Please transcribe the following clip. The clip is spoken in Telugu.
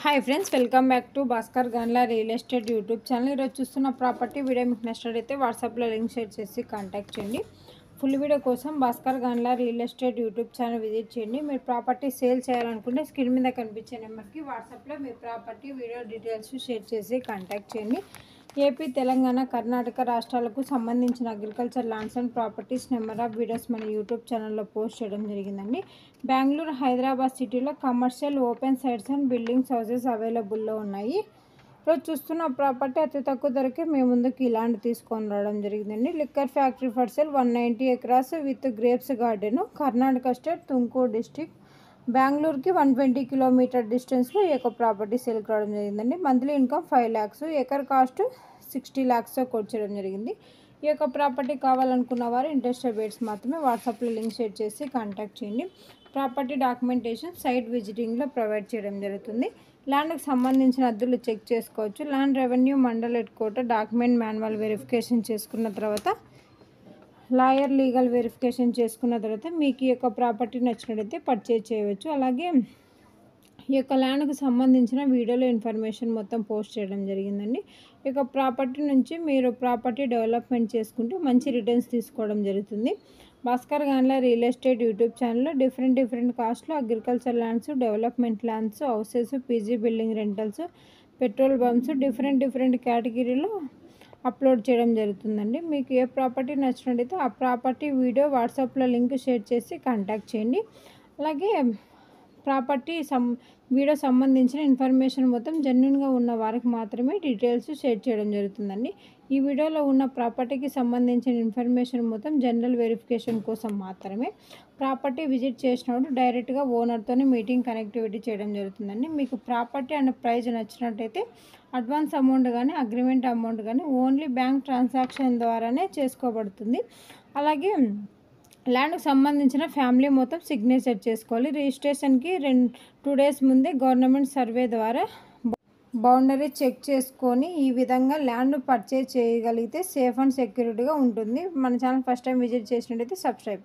Hi friends, welcome back to Bhaskar Ganla real estate YouTube channel. ఈరోజు చూస్తున్న ప్రాపర్టీ వీడియో మీకు నచ్చినట్లయితే వాట్సాప్లో లింక్ షేర్ చేసి కాంటాక్ట్ చేయండి. ఫుల్ వీడియో కోసం Bhaskar Ganla real estate YouTube channel visit చేయండి. మీరు ప్రాపర్టీ సేల్ చేయాలనుకుంటే స్క్రీన్ మీద కనిపించే నెంబర్కి వాట్సాప్లో మీ ప్రాపర్టీ వీడియో డీటెయిల్స్ షేర్ చేసి కాంటాక్ట్ చేయండి. ఏపీ, తెలంగాణ, కర్ణాటక రాష్ట్రాలకు సంబంధించిన agriculture lands and properties number of videos మన యూట్యూబ్ ఛానల్లో పోస్ట్ చేయడం జరిగిందండి. బెంగళూరు, హైదరాబాద్ సిటీలో commercial open sites and buildings houses అవైలబుల్లో ఉన్నాయి. ఇప్పుడు చూస్తున్న ప్రాపర్టీ అతి తక్కువ ధరకే మేము ముందుకు ఇలాంటి తీసుకొని రావడం జరిగిందండి. Liquor factory for sale 190 acres with grapes garden, Karnataka state, Tumkur district, బెంగళూరుకి 120 కిలోమీటర్ డిస్టెన్స్లో ఈ యొక్క ప్రాపర్టీ సేల్కి రావడం జరిగిందండి. Monthly income 5 lakhs, acre cost 60 lakhsతో కోట్ చేయడం జరిగింది. ఈ యొక్క ప్రాపర్టీ కావాలనుకున్న వారు ఇంట్రెస్టెడ్ బేట్స్ మాత్రమే వాట్సాప్లో లింక్ షేర్ చేసి కాంటాక్ట్ చేయండి. ప్రాపర్టీ డాక్యుమెంటేషన్ సైట్ విజిటింగ్లో ప్రొవైడ్ చేయడం జరుగుతుంది. ల్యాండ్కి సంబంధించిన అద్దెలు చెక్ చేసుకోవచ్చు. Land revenue mandal head quarter document manual verification చేసుకున్న తర్వాత, లాయర్ లీగల్ వెరిఫికేషన్ చేసుకున్న తర్వాత మీకు ఈ యొక్క ప్రాపర్టీ నచ్చినట్లయితే పర్చేజ్ చేయవచ్చు. అలాగే ఈ యొక్క ల్యాండ్కి సంబంధించిన వీడియోలో ఇన్ఫర్మేషన్ మొత్తం పోస్ట్ చేయడం జరిగిందండి. ఈ యొక్క ప్రాపర్టీ నుంచి మీరు ప్రాపర్టీ డెవలప్మెంట్ చేసుకుంటే మంచి రిటర్న్స్ తీసుకోవడం జరుగుతుంది. Bhaskar Ganla real estate YouTube ఛానల్లో డిఫరెంట్ కాస్ట్లో agriculture lands, development lands, houses, PG building rentals, petrol pumps different కేటగిరీలో అప్లోడ్ చేయడం జరుగుతుందండి. మీకు ఏ ప్రాపర్టీ నచ్చినట్టయితే ఆ ప్రాపర్టీ వీడియో వాట్సాప్లో లింక్ షేర్ చేసి కాంటాక్ట్ చేయండి. అలాగే ప్రాపర్టీ వీడియో సంబంధించిన ఇన్ఫర్మేషన్ మొత్తం జెన్యున్గా ఉన్న వారికి మాత్రమే డీటెయిల్స్ షేర్ చేయడం జరుగుతుందండి. ఈ వీడియోలో ఉన్న ప్రాపర్టీకి సంబంధించిన ఇన్ఫర్మేషన్ మొత్తం జనరల్ వెరిఫికేషన్ కోసం మాత్రమే. ప్రాపర్టీ విజిట్ చేసినప్పుడు డైరెక్ట్గా ఓనర్తోనే మీటింగ్ కనెక్టివిటీ చేయడం జరుగుతుందండి. మీకు ప్రాపర్టీ అండ్ ప్రైస్ నచ్చినట్టయితే అడ్వాన్స్ అమౌంట్ కానీ అగ్రిమెంట్ అమౌంట్ కానీ ఓన్లీ బ్యాంక్ ట్రాన్సాక్షన్ ద్వారానే చేసుకోబడుతుంది. అలాగే ల్యాండ్కి సంబంధించిన ఫ్యామిలీ మొత్తం సిగ్నేచర్ చేసుకోవాలి. రిజిస్ట్రేషన్కి 2 days ముందే గవర్నమెంట్ సర్వే ద్వారా బౌండరీ చెక్ చేసుకొని ఈ విధంగా ల్యాండ్ పర్చేజ్ చేయగలిగితే సేఫ్ అండ్ సెక్యూరిటీగా ఉంటుంది. మన ఛానల్ ఫస్ట్ టైం విజిట్ చేసినట్టయితే సబ్స్క్రైబ్.